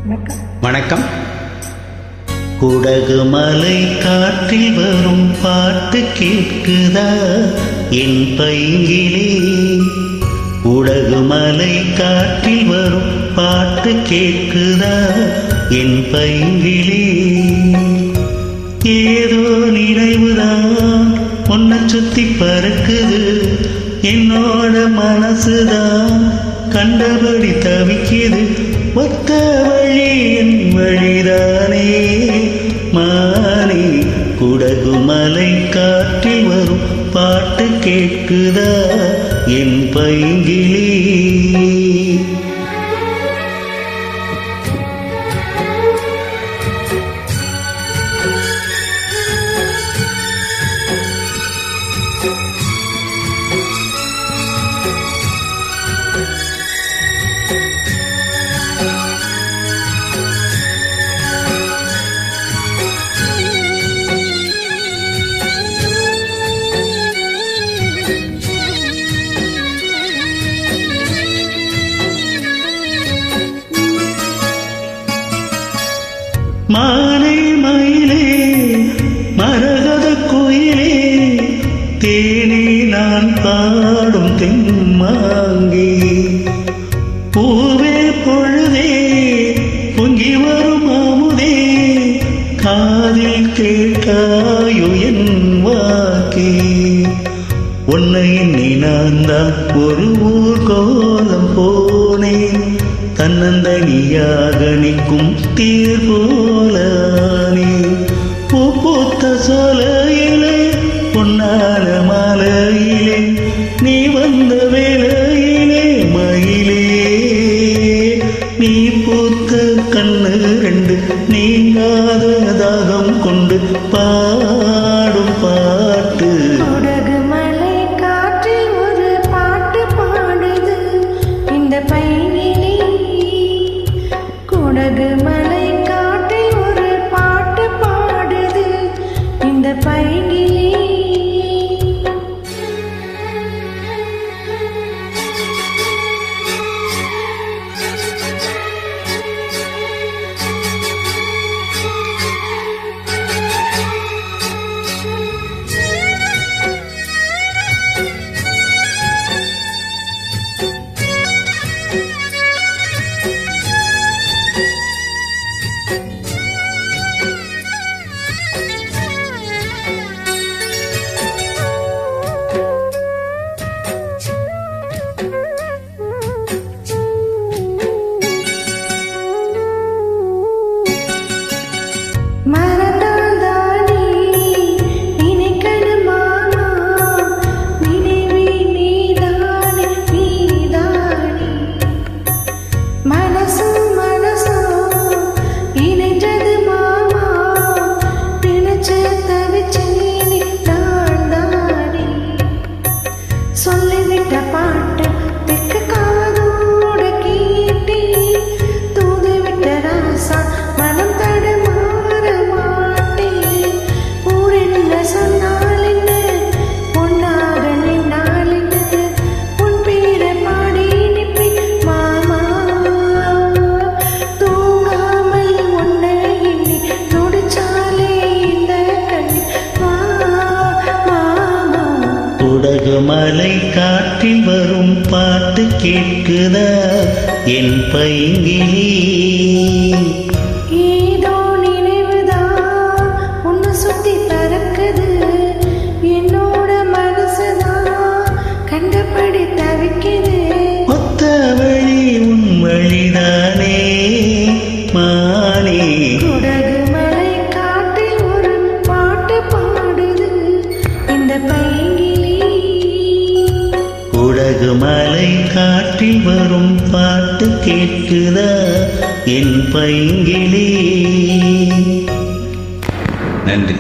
வணக்கம். குடகு மலை காற்றில் வரும் பாட்டு கேட்குதா என் பைங்கிலே? குடகு மலை காற்றில் வரும் பாட்டு கேட்குதா என் பைங்கிலே? ஏதோ நினைவுதான் உன்னை சுத்தி பறக்குது, என்னோட மனசுதான் கண்டபடி தவிக்குது. ஒத்த வழி என் வழிதானே மானே. குடகு மலை காற்றில் வரும் பாட்டு கேட்குதா என் பைங்கிலே? மாலை மயிலே மரகத குயிலே, தேனே நான் பாடும் தெம்மாங்கே. பூவே பொழுதே பொங்கி வரும் அமுதே, காதில் கேட்காயோ என் வாக்கே. உன்னை எண்ணி நான் தான் ஒரு ஊர் கோலம் போனேன், தன்னந்தனியாக நிற்கும் தீர் போலானே. பூத்த சோலையிலே பொன்னான மாலையிலே, நீ வந்த வேளையிலே மயிலே. நீ பூத்த கண்ணு ரெண்டு நீங்காத தாகம் கொண்டு பாடும் பாட்டு. குடகு மலை காற்றில் ஒரு பாட்டு பாடுது இந்த பைங்கிலே. குடகு மலை காற்றில் ஒரு பாட்டு பாடுது இந்த பைங்கிலே. சொல்லிவிட்ட பாட்டு தெற்கு காதோட கேட்டி, தூதுவிட்ட ராசா மனம் தடுமாற மாட்டே. ஊரென்ன சொன்னால் என்ன, பொன்னாக நின்றால் என்ன, உன் பேரை பாடி நிற்பி மாமா. தூங்காமல் உன்னை எண்ணி துடிச்சாலே இந்த கண்ணி மாமா. குடகு மலை காற்றில் வரும் பாட்டு கேட்குதா என் பைங்கிலே? ஏதோ நினைவுதான் உன்னை சுத்தி பறக்குது, என்னோட மனசுதான் கண்டபடி தவிக்குது. ஒத்த வழி உன் வழிதானே மானே. குடகு மலை காற்றில் ஒரு பாட்டு பாடுது இந்த பைங்கிலே. குடகு மலை காற்றில் வரும் பாட்டு கேட்குதா என் பைங்கிலே? நன்றி.